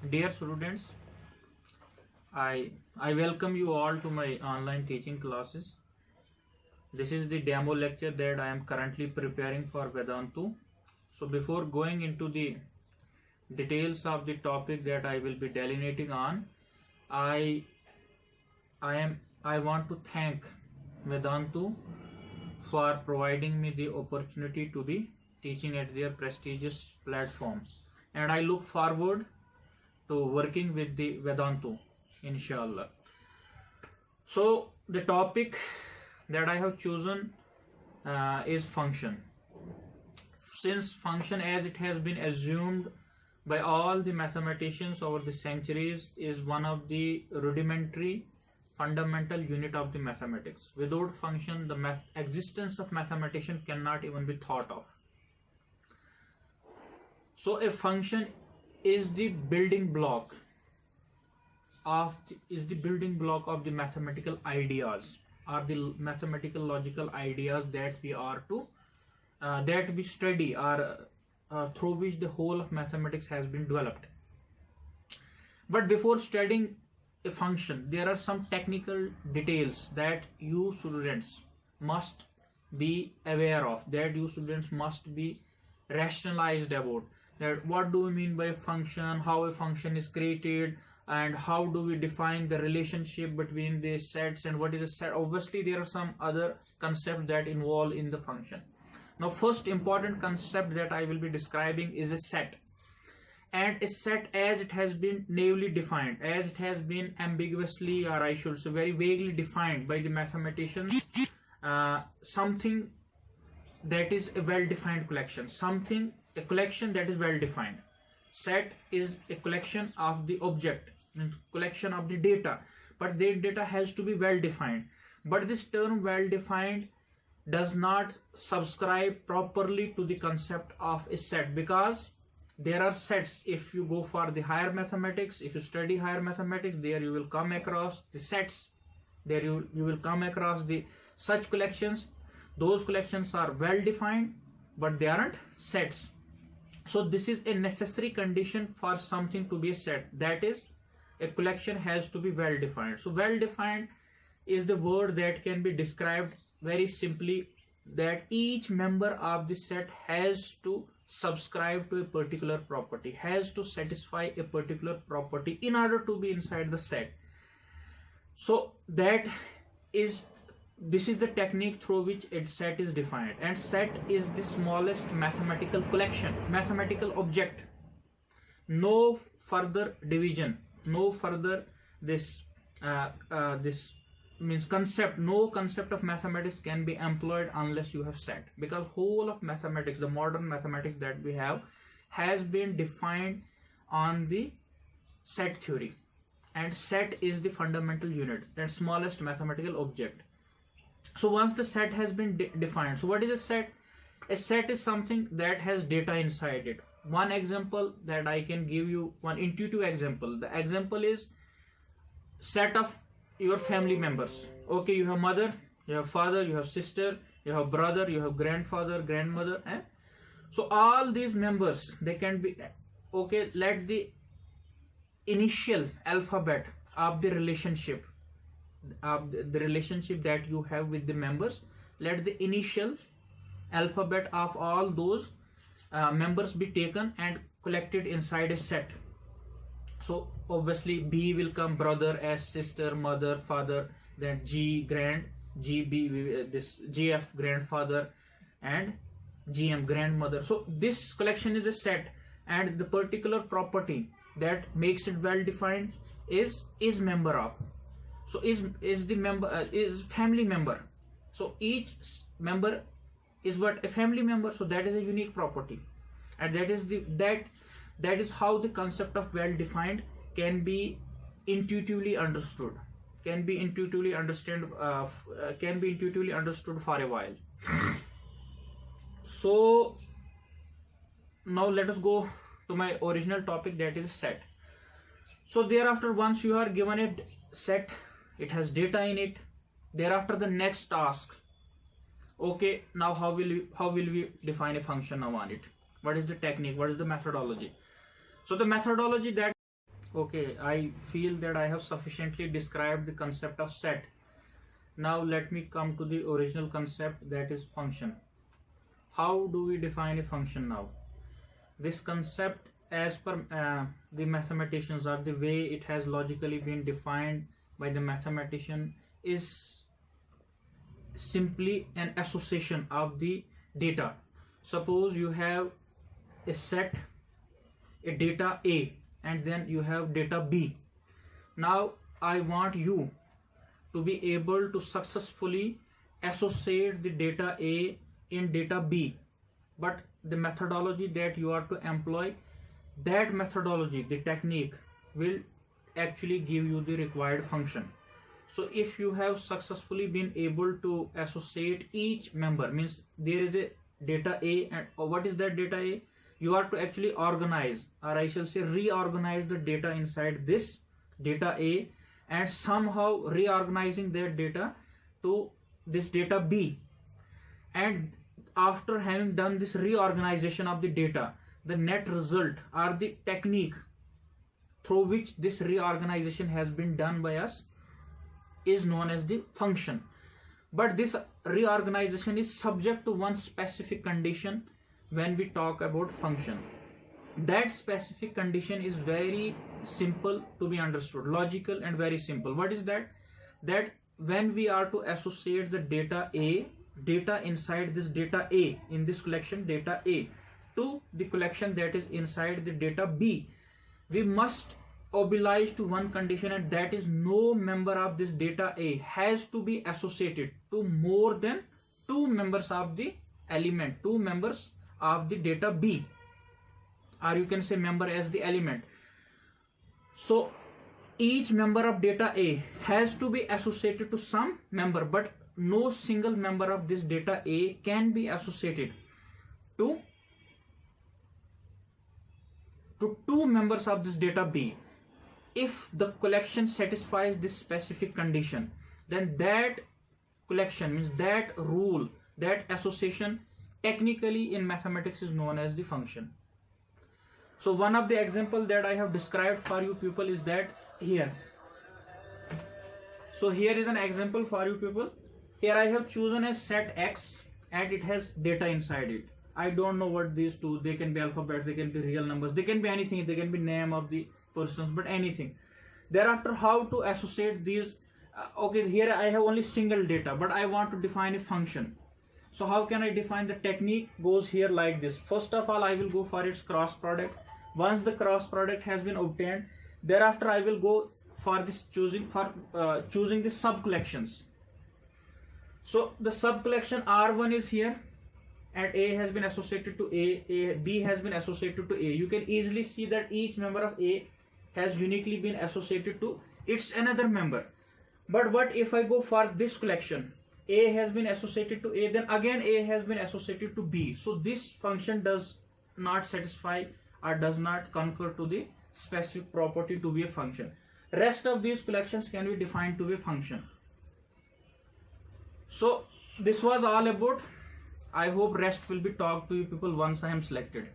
Dear students, I welcome you all to my online teaching classes. This is the demo lecture that I am currently preparing for Vedantu. So before going into the details of the topic that I will be delineating on, I want to thank Vedantu for providing me the opportunity to be teaching at their prestigious platform, and I look forward to working with the Vedantu, inshallah. So the topic that I have chosen is function. Since function, as it has been assumed by all the mathematicians over the centuries, is one of the rudimentary fundamental unit of the mathematics. Without function, the existence of mathematician cannot even be thought of. So a function is the building block of the mathematical ideas, or the mathematical logical ideas that we are to that we study, or through which the whole of mathematics has been developed. But before studying a function, there are some technical details that you students must be aware of, that you students must be rationalized about. That what do we mean by a function, how a function is created, and how do we define the relationship between the sets, and what is a set. Obviously there are some other concepts that involve in the function. Now, first important concept that I will be describing is a set. And a set, as it has been naively defined, as it has been ambiguously, or I should say very vaguely defined by the mathematicians, something that is a well-defined collection, a collection that is well-defined. Set is a collection of the object, collection of the data, but the data has to be well-defined. But this term well-defined does not subscribe properly to the concept of a set, because there are sets. If you go for the higher mathematics, if you study higher mathematics, there you will come across the sets, there you will come across the such collections. Those collections are well defined, but they aren't sets. So this is a necessary condition for something to be a set, that is, a collection has to be well defined. So well defined is the word that can be described very simply, that each member of the set has to subscribe to a particular property, has to satisfy a particular property in order to be inside the set. So this is the technique through which a set is defined. And set is the smallest mathematical collection, mathematical object. No further division, no further this means concept, no concept of mathematics can be employed unless you have set, because whole of mathematics, the modern mathematics that we have, has been defined on the set theory, and set is the fundamental unit, that smallest mathematical object. So once the set has been defined, so what is a set? A set is something that has data inside it. One example that I can give you, one intuitive example, the example is set of your family members. Okay, you have mother, you have father, you have sister, you have brother, you have grandfather, grandmother, so all these members, they can be, okay, let the initial alphabet of the relationship that you have with the members, let the initial alphabet of all those members be taken and collected inside a set. So obviously B will come brother, as sister, mother, father, then G grand, GB this GF grandfather, and GM grandmother. So this collection is a set, and the particular property that makes it well defined is member of. So is the member is family member. So each member is what? A family member. So that is a unique property, and that is how the concept of well defined can be intuitively understood, can be intuitively understood for a while. So now let us go to my original topic, that is set. So thereafter, once you are given a set, it has data in it, thereafter the next task, okay, now how will we define a function now on it? What is the technique? What is the methodology? So the methodology that Okay, I feel that I have sufficiently described the concept of set. Now let me come to the original concept, that is function. How do we define a function now? This concept, as per the mathematicians, or the way it has logically been defined by the mathematician, is simply an association of the data. Suppose you have a set, a data A, and then you have data B. Now I want you to be able to successfully associate the data A in data B, but the methodology that you are to employ, that methodology, the technique, will actually give you the required function. So if you have successfully been able to associate each member, means there is a data A, and what is that data A? You are to actually organize, or I shall say reorganize the data inside this data A, and somehow reorganizing that data to this data B. And after having done this reorganization of the data, the net result, or the technique through which this reorganization has been done by us, is known as the function. But this reorganization is subject to one specific condition when we talk about function. That specific condition is very simple to be understood, logical and very simple. What is that? That when we are to associate the data A, data inside this data A, in this collection data A, to the collection that is inside the data B, we must oblige to one condition, and that is no member of this data A has to be associated to more than two members of the element, two members of the data B, or you can say member as the element. So each member of data A has to be associated to some member, but no single member of this data A can be associated to two members of this data B. If the collection satisfies this specific condition, then that collection, means that rule, that association, technically in mathematics is known as the function. So one of the example that I have described for you people is that here. So here is an example for you people. Here I have chosen a set X and it has data inside it. I don't know what these two, they can be alphabets, they can be real numbers, they can be anything, they can be name of the persons, but anything. Thereafter, how to associate these? Okay, here I have only single data, but I want to define a function. So how can I define? The technique goes here like this. First of all, I will go for its cross product. Once the cross product has been obtained, thereafter I will go for this choosing the sub collections. So the sub collection R1 is here, and A has been associated to A, B has been associated to A. You can easily see that each member of A has uniquely been associated to its another member. But what if I go for this collection? A has been associated to A, then again A has been associated to B. So this function does not satisfy or does not confer to the specific property to be a function. Rest of these collections can be defined to be a function. So this was all about. I hope rest will be talked to you people once I am selected.